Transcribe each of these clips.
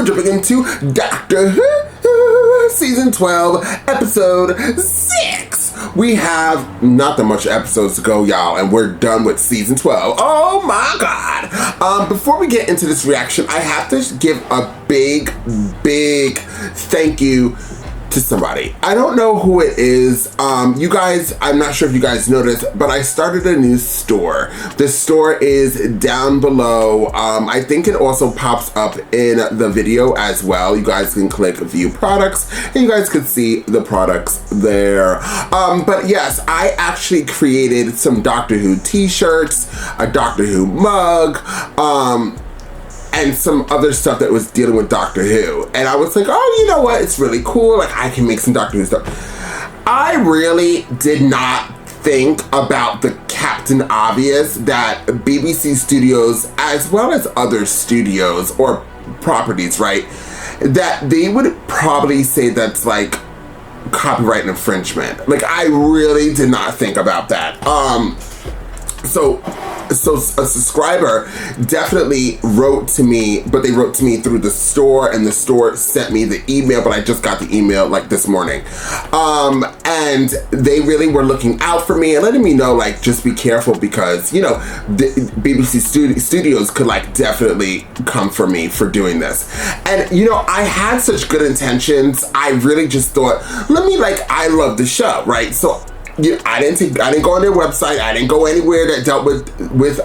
we're jumping into Doctor Who, Season 12, Episode 6. We have not that much episodes to go, y'all, and we're done with Season 12. Oh my God. Before we get into this reaction, I have to give a big thank you to somebody. I don't know who it is. You guys, I'm not sure if you guys noticed, but I started a new store. The store is down below. I think it also pops up in the video as well. You guys can click view products and you guys can see the products there. But yes, I actually created some Doctor Who t-shirts, a Doctor Who mug, and some other stuff that was dealing with Doctor Who. And I was like, oh, you know what? It's really cool. Like, I can make some Doctor Who stuff. I really did not think about the Captain Obvious that BBC Studios, as well as other studios or properties, right, that they would probably say that's like copyright infringement. Like, I really did not think about that. So a subscriber definitely wrote to me, but they wrote to me through the store, and the store sent me the email, but I just got the email like this morning. And they really were looking out for me and letting me know, like, just be careful because, you know, the BBC Studios could like definitely come for me for doing this. And, you know, I had such good intentions. I really just thought, I love the show, right? So I didn't go on their website. I didn't go anywhere that dealt with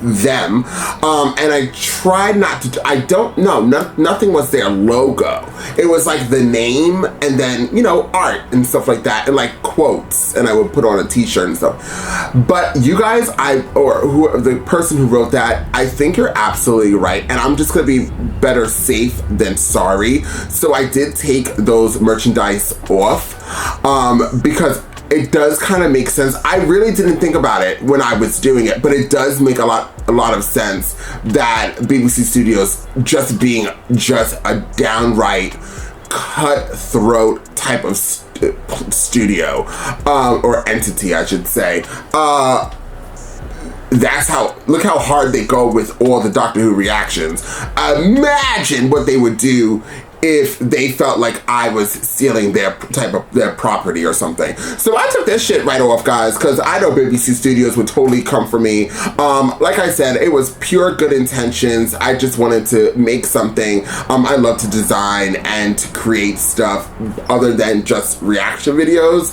them. And I tried not to, nothing was their logo. It was like the name and then, you know, art and stuff like that, and like quotes, and I would put on a t-shirt and stuff. But you guys, the person who wrote that, I think you're absolutely right, and I'm just gonna be better safe than sorry. So I did take those merchandise off, because it does kind of make sense. I really didn't think about it when I was doing it, but it does make a lot of sense that BBC Studios just being just a downright cutthroat type of studio, or entity, I should say. Look how hard they go with all the Doctor Who reactions. Imagine what they would do if they felt like I was stealing their property or something. So I took this shit right off, guys, because I know BBC Studios would totally come for me. Like I said, it was pure good intentions. I just wanted to make something. I love to design and to create stuff other than just reaction videos.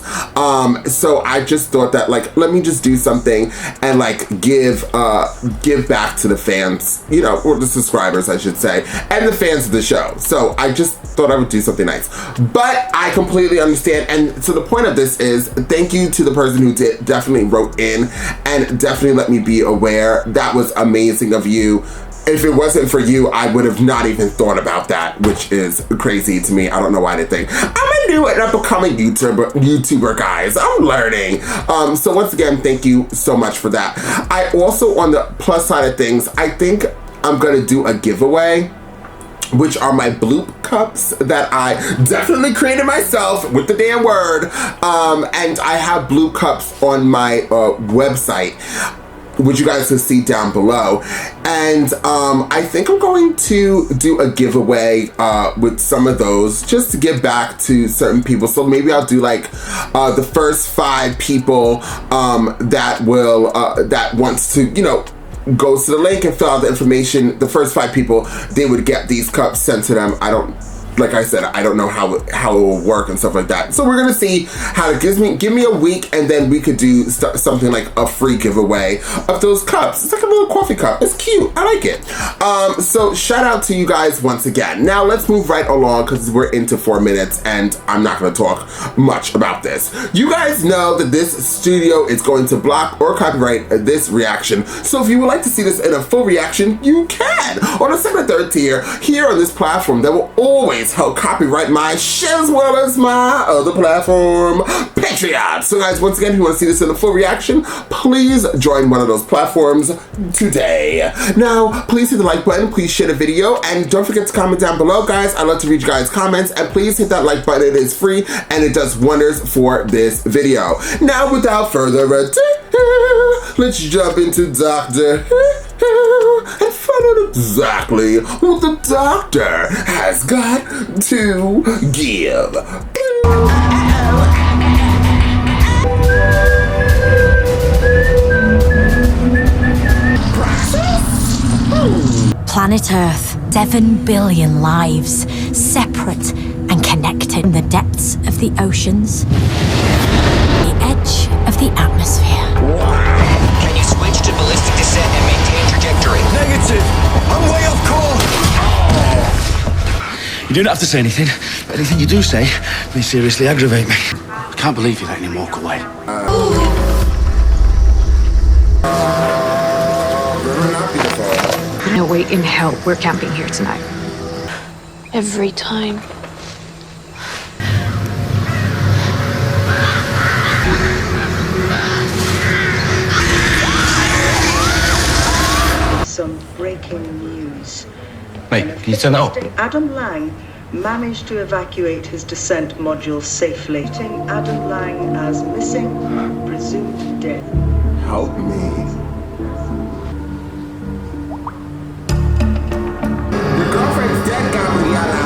So I just thought that, like, let me just do something and like give back to the fans, you know, or the subscribers, I should say, and the fans of the show. So I just thought I would do something nice. But I completely understand, and so the point of this is thank you to the person who definitely wrote in and definitely let me be aware. That was amazing of you. If it wasn't for you, I would have not even thought about that, which is crazy to me. I don't know why I didn't think. I'm a new and up-and-coming YouTuber, guys. I'm learning. So once again, thank you so much for that. I also, on the plus side of things, I think I'm gonna do a giveaway, which are my bloop cups that I definitely created myself with the damn word. And I have bloop cups on my website, which you guys can see down below. And I think I'm going to do a giveaway with some of those just to give back to certain people. So maybe I'll do like the first 5 people that wants to, you know, goes to the link and fill out the information. The first 5 people, they would get these cups sent to them. Like I said, I don't know how it will work and stuff like that. So we're gonna see how it gives me. Give me a week, and then we could do something like a free giveaway of those cups. It's like a little coffee cup. It's cute. I like it. So shout out to you guys once again. Now let's move right along because we're into 4 minutes, and I'm not gonna talk much about this. You guys know that this studio is going to block or copyright this reaction. So if you would like to see this in a full reaction, you can on the 2nd or 3rd tier here on this platform that will always help copyright my shit as well as my other platform, Patreon. So guys, once again, if you want to see this in a full reaction, please join one of those platforms today. Now, please hit the like button, please share the video, and don't forget to comment down below, guys. I love to read you guys' comments, and please hit that like button. It is free, and it does wonders for this video. Now, without further ado, let's jump into Doctor Who and find out exactly what the doctor has got to give. Planet Earth, 7 billion lives, separate and connected in the depths of the oceans, the edge of the atmosphere. Can you switch to ballistic descent and maintain trajectory? Negative! I'm way off course! You don't have to say anything, but anything you do say may seriously aggravate me. I can't believe you're letting him walk away. No way in hell we're camping here tonight. Every time. Some breaking news. Mate, can you turn that up? Adam Lang managed to evacuate his descent module safely. Adam Lang as missing, presumed dead. Help me. Your girlfriend's dead, Gabriella.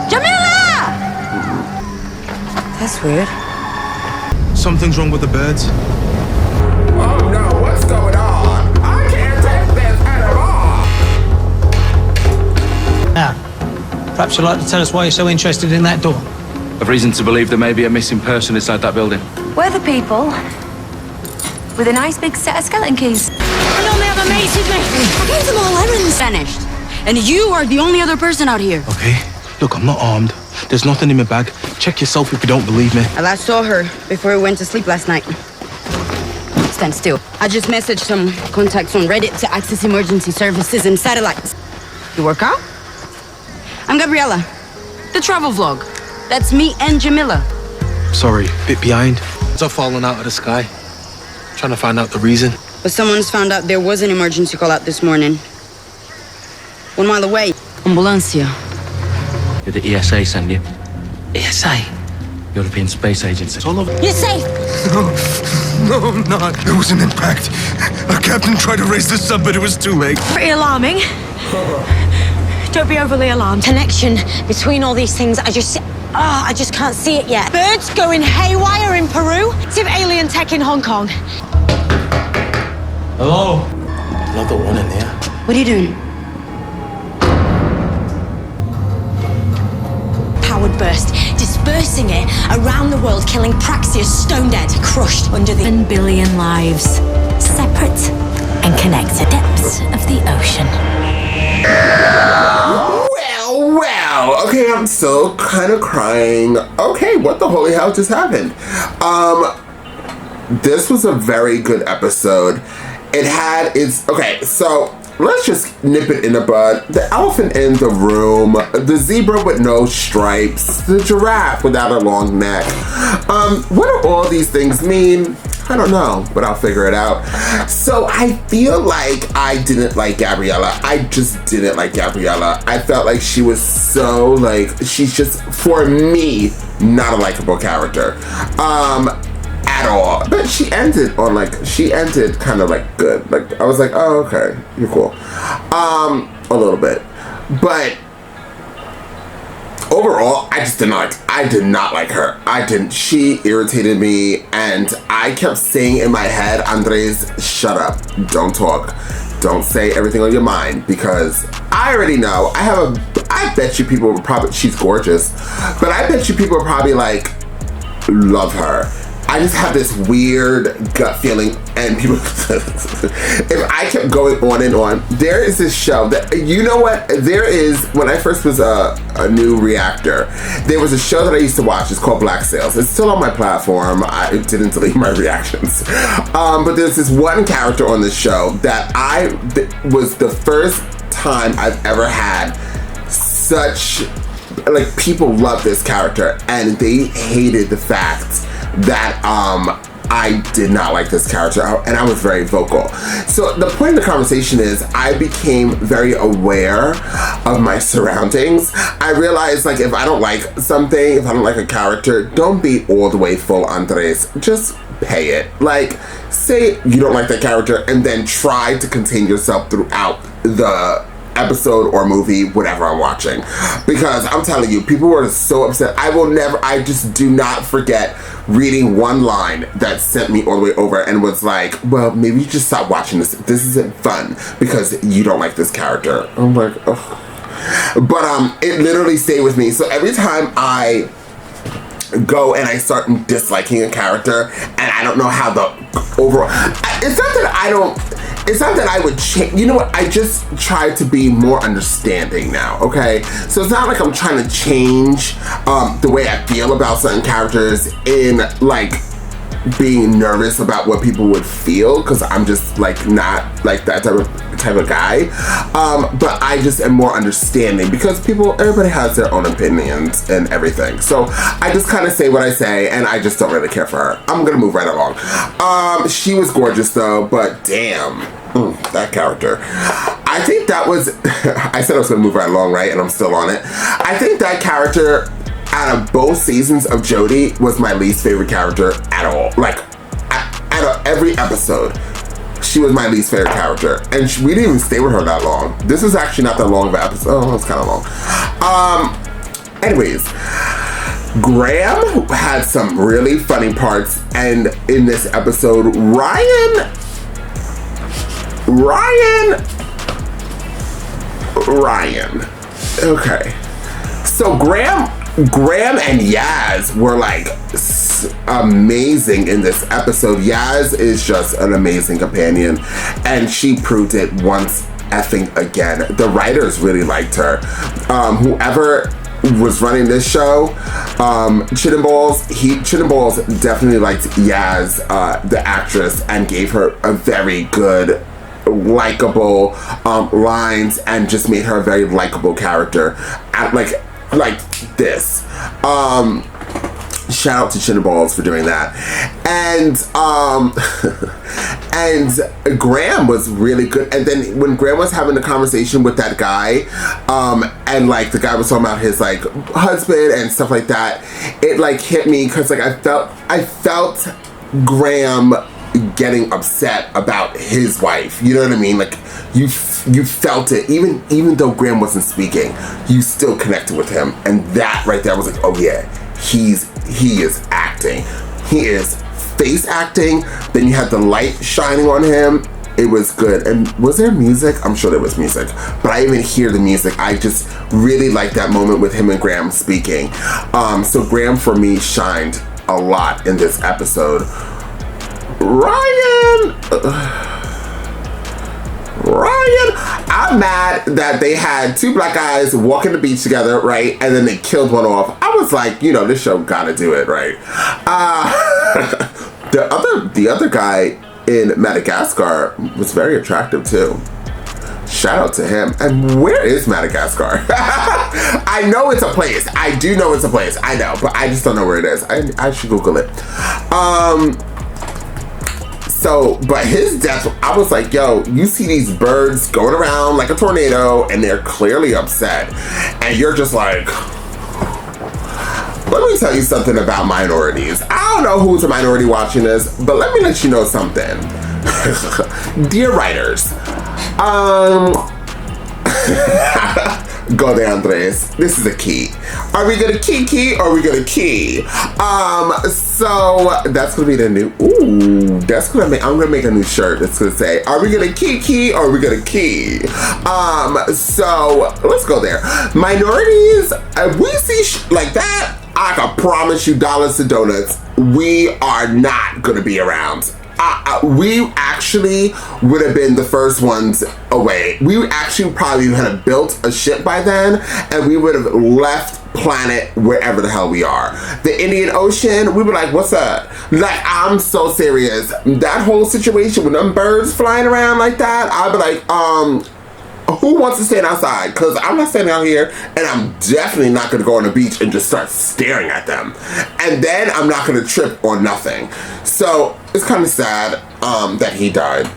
Jamila! That's weird. Something's wrong with the birds. Oh no, what's going on? I can't take this anymore. Now, perhaps you'd like to tell us why you're so interested in that door. I've reason to believe there may be a missing person inside that building. We're the people with a nice big set of skeleton keys. The only other mates with me. I gave them all errands. Vanished. And you are the only other person out here. Okay, look, I'm not armed. There's nothing in my bag. Check yourself if you don't believe me. I last saw her before we went to sleep last night. Stand still. I just messaged some contacts on Reddit to access emergency services and satellites. You work out? I'm Gabriella. The travel vlog. That's me and Jamila. Sorry, bit behind. It's all falling out of the sky. Trying to find out the reason. But someone's found out there was an emergency call out this morning. 1 mile away. Ambulancia. Did the ESA send you? ESA? European Space Agency. It's all over. You're safe. No, I'm not. It was an impact. Our captain tried to raise the sub, but it was too late. Pretty alarming. Don't be overly alarmed. Connection between all these things, I just can't see it yet. Birds going haywire in Peru. Some alien tech in Hong Kong. Hello? Another one in there. What are you doing? Powered burst, dispersing it around the world, killing Praxeus stone dead, crushed under the 1 billion lives, separate and connected depths of the ocean. Well, okay, I'm still kind of crying. Okay, what the holy hell just happened? This was a very good episode. It had its, okay, so let's just nip it in the bud. The elephant in the room, the zebra with no stripes, the giraffe without a long neck. What do all these things mean? I don't know, but I'll figure it out. So I feel like I didn't like Gabriella. I just didn't like Gabriella. I felt like she was so, like, she's just, for me, not a likable character. At all. But she ended kind of like good. Like, I was like, oh, okay, you're cool. A little bit. But overall, I did not like her. She irritated me, and I kept saying in my head, Andres, shut up. Don't talk. Don't say everything on your mind, because I already know. I bet you people would probably, she's gorgeous, but I bet you people would probably like, love her. I just have this weird gut feeling, and people, if I kept going on and on, there is this show that, you know what, there is, when I first was a new reactor, there was a show that I used to watch. It's called Black Sails. It's still on my platform. I didn't delete my reactions. But there's this one character on this show that was the first time I've ever had such, like, people love this character, and they hated the fact that I did not like this character, and I was very vocal. So the point of the conversation is I became very aware of my surroundings. I realized, like, if I don't like something, if I don't like a character, don't be all the way full Andres. Just pay it. Like, say you don't like that character and then try to contain yourself throughout the episode or movie, whatever I'm watching. Because I'm telling you, people were so upset. I just do not forget reading one line that sent me all the way over and was like, well, maybe you just stop watching this. This isn't fun because you don't like this character. I'm like, oh. But it literally stayed with me. So every time I go and I start disliking a character and I don't know how the overall, it's not that I would change. You know what? I just try to be more understanding now, okay? So it's not like I'm trying to change the way I feel about certain characters in, like, being nervous about what people would feel, because I'm just, like, not, like, that type of guy. But I just am more understanding because everybody has their own opinions and everything. So I just kind of say what I say, and I just don't really care for her. I'm gonna move right along. She was gorgeous though, but damn, that character. I think that was, I said I was gonna move right along, right? And I'm still on it. I think that character, out of both seasons of Jodie, was my least favorite character at all. Like, out of every episode, she was my least favorite character. And we didn't even stay with her that long. This is actually not that long of an episode. Oh, it's kind of long. Anyways, Graham had some really funny parts. And in this episode, Ryan. Okay. So Graham and Yaz were like amazing in this episode. Yaz is just an amazing companion, and she proved it once effing again. The writers really liked her. Whoever was running this show, Chittenballs definitely liked Yaz, the actress, and gave her a very good, likable lines, and just made her a very likable character. Like this. Shout out to Chittenballs for doing that. And and Graham was really good. And then when Graham was having the conversation with that guy, and like the guy was talking about his like husband and stuff like that, it like hit me because like I felt Graham getting upset about his wife. You know what I mean? Like you felt it, even though Graham wasn't speaking, you still connected with him, and that right there was like, oh yeah, he is acting. He is face acting. Then you had the light shining on him. It was good. And was there music? I'm sure there was music, but I didn't even hear the music. I just really liked that moment with him and Graham speaking. So Graham for me shined a lot in this episode. Ryan, I'm mad that they had two black guys walking the beach together, right? And then they killed one off. I was like, you know, this show gotta do it, right? The other guy in Madagascar was very attractive too. Shout out to him. And where is Madagascar? I know it's a place. I do know it's a place. I know, but I just don't know where it is. I should Google it. So, but his death, I was like, yo, you see these birds going around like a tornado and they're clearly upset. And you're just like, let me tell you something about minorities. I don't know who's a minority watching this, but let me let you know something. Dear writers, go there, Andres. This is a key. Are we gonna key or are we gonna key? So that's gonna be the new. Ooh, that's gonna make. I'm gonna make a new shirt that's gonna say, "Are we gonna key or are we gonna key?" So let's go there. Minorities. If we see like that, I can promise you dollars to donuts, we are not gonna be around. We actually would have been the first ones away. We actually probably would have built a ship by then, and we would have left planet wherever the hell we are. The Indian Ocean, we were like, what's up? Like, I'm so serious. That whole situation with them birds flying around like that, I'd be like, who wants to stand outside? Because I'm not standing out here, and I'm definitely not going to go on the beach and just start staring at them. And then I'm not going to trip on nothing. So it's kind of sad that he died.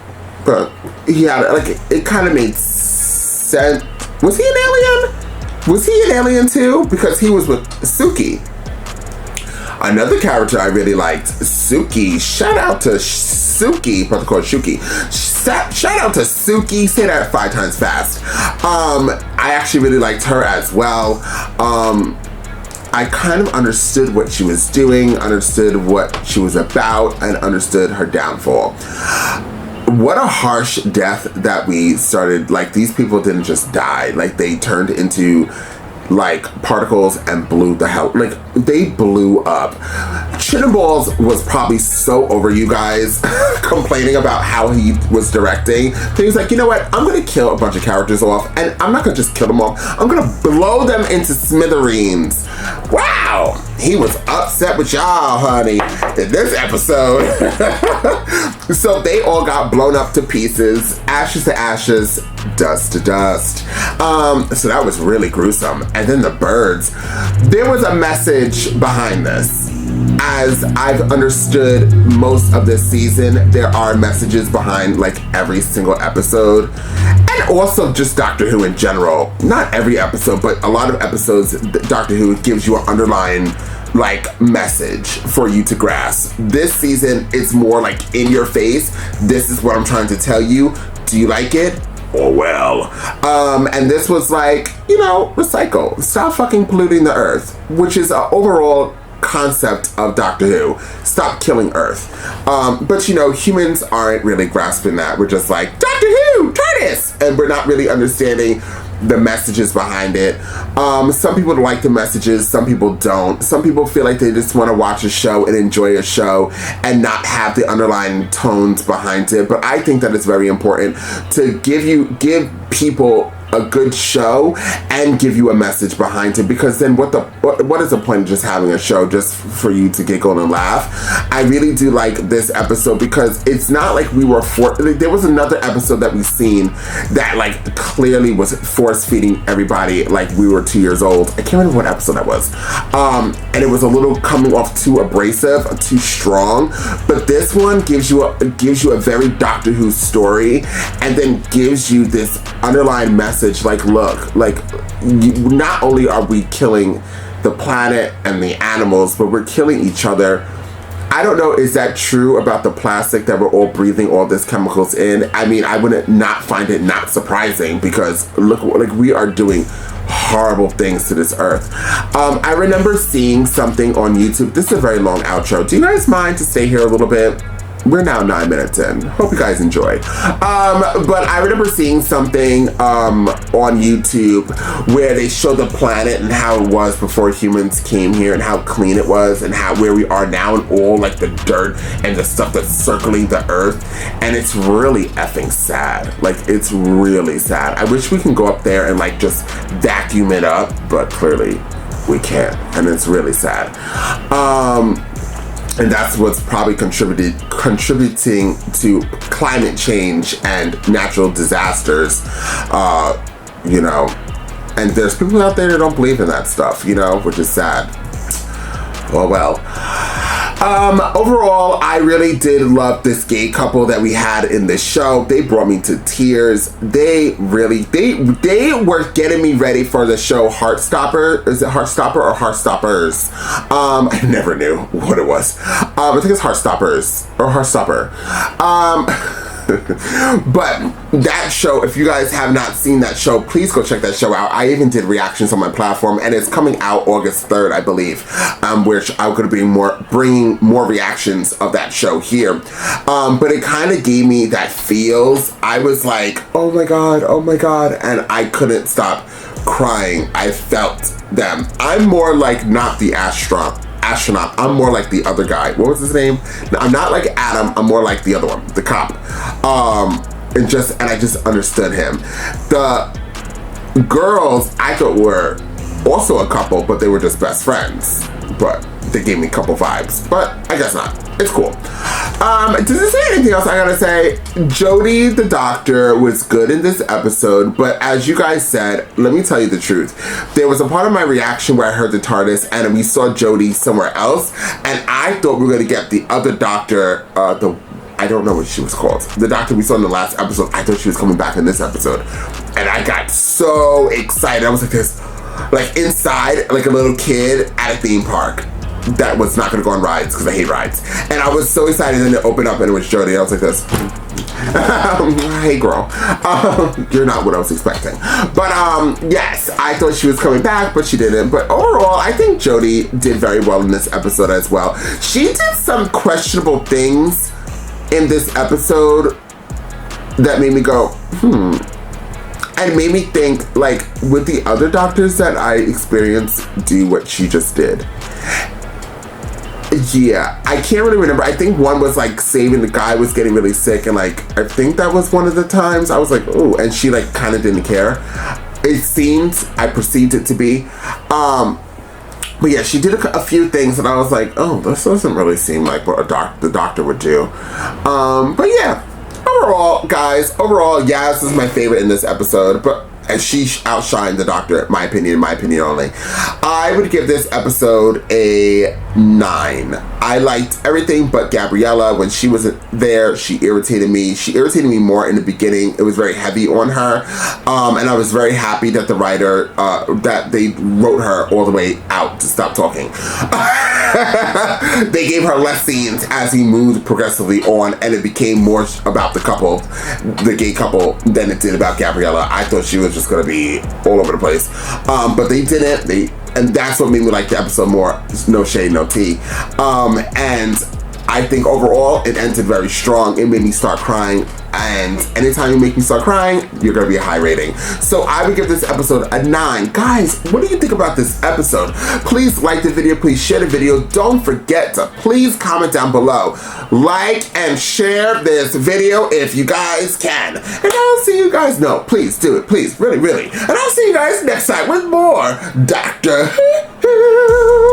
But he had, like, it kind of made sense. Was he an alien? Was he an alien too? Because he was with Suki. Another character I really liked, Suki. Shout out to Suki, but called Shuki. Shout out to Suki. Say that 5 times fast. I actually really liked her as well. I kind of understood what she was doing, understood what she was about, and understood her downfall. What a harsh death that we started. Like, these people didn't just die. Like, they turned into like particles and blew the hell, like they blew up. Chittenballs was probably so over you guys complaining about how he was directing. So he was like, you know what, I'm gonna kill a bunch of characters off, and I'm not gonna just kill them off, I'm gonna blow them into smithereens. Wow, he was upset with y'all, honey, in this episode. So they all got blown up to pieces, ashes to ashes, dust to dust. So that was really gruesome. And then the birds. There was a message behind this. As I've understood most of this season, there are messages behind like every single episode. And also just Doctor Who in general. Not every episode, but a lot of episodes, Doctor Who gives you an underlying like message for you to grasp. This season, it's more like in your face. This is what I'm trying to tell you. Do you like it? Oh well. And this was like, you know, recycle. Stop fucking polluting the earth, which is an overall concept of Doctor Who. Stop killing Earth. But you know, humans aren't really grasping that. We're just like, Doctor Who, try this! And we're not really understanding the messages behind it. Some people like the messages, some people don't. Some people feel like they just want to watch a show and enjoy a show and not have the underlying tones behind it. But I think that it's very important to give people a good show and give you a message behind it, because then what is the point of just having a show just for you to giggle and laugh? I really do like this episode because it's not like we were there was another episode that we've seen that like clearly was force feeding everybody like we were 2 years old. I can't remember what episode that was. And it was a little coming off too abrasive, too strong. But this one gives you a very Doctor Who story, and then gives you this underlying message. Like, look, like, not only are we killing the planet and the animals, but we're killing each other. I don't know, is that true about the plastic that we're all breathing all these chemicals in? I mean, I wouldn't not find it not surprising, because look, like, we are doing horrible things to this earth. I remember seeing something on YouTube. This is a very long outro. Do you guys mind to stay here a little bit? We're now 9 minutes in. Hope you guys enjoy. But I remember seeing something on YouTube where they showed the planet and how it was before humans came here, and how clean it was, and how where we are now, and all like the dirt and the stuff that's circling the earth. And it's really effing sad. Like, it's really sad. I wish we can go up there and like just vacuum it up, but clearly we can't, and it's really sad. And that's what's probably contributing to climate change and natural disasters, you know. And there's people out there that don't believe in that stuff, you know, which is sad. Oh well. Overall, I really did love this gay couple that we had in this show. They brought me to tears. They were getting me ready for the show Heartstopper. Is it Heartstopper or Heartstoppers? I never knew what it was. I think it's Heartstoppers or Heartstopper. But that show, if you guys have not seen that show, please go check that show out. I even did reactions on my platform, and it's coming out August 3rd, I believe, which I'm going to be bringing more reactions of that show here. But it kind of gave me that feels. I was like, oh my god, and I couldn't stop crying. I felt them. I'm more like not the astronaut. I'm more like the other guy. What was his name? No, I'm not like Adam. I'm more like the other one, the cop. And I just understood him. The girls I thought were also a couple, but they were just best friends. But they gave me couple vibes. But I guess not. It's cool. Does it say anything else I gotta say? Jodie the doctor was good in this episode, but as you guys said, let me tell you the truth. There was a part of my reaction where I heard the TARDIS and we saw Jodie somewhere else, and I thought we were gonna get the other doctor, I don't know what she was called. The doctor we saw in the last episode, I thought she was coming back in this episode. And I got so excited. I was like this, like inside, like a little kid at a theme park. that was not going to go on rides because I hate rides. And I was so excited, and then it opened up and it was Jodie. I was like this. Hey girl, you're not what I was expecting. But yes, I thought she was coming back, but she didn't. But overall, I think Jodie did very well in this episode as well. She did some questionable things in this episode that made me go, and made me think, like, would the other doctors that I experienced do what she just did? Yeah, I can't really remember. I think one was like saving the guy was getting really sick, and like I think that was one of the times I was like, oh, and she like kind of didn't care. It seemed, I perceived it to be. But yeah, she did a few things, and I was like, oh, this doesn't really seem like what the doctor would do. But yeah, overall, guys, Yaz is my favorite in this episode, and she outshined the doctor, in my opinion only. I would give this episode a 9. I liked everything but Gabriella. When she wasn't there, she irritated me. She irritated me more in the beginning. It was very heavy on her. And I was very happy that the writer, that they wrote her all the way out to stop talking. They gave her less scenes as he moved progressively on, and it became more about the couple, the gay couple, than it did about Gabriella. I thought she was just gonna be all over the place. But they didn't. And that's what made me like the episode more. No shade, no tea. And I think overall it ended very strong. It made me start crying. And anytime you make me start crying, you're gonna be a high rating. So I would give this episode a 9. Guys, what do you think about this episode? Please like the video, please share the video. Don't forget to please comment down below. Like and share this video if you guys can. And I'll see you guys, no, please do it, please, really, really. And I'll see you guys next time with more Doctor Who.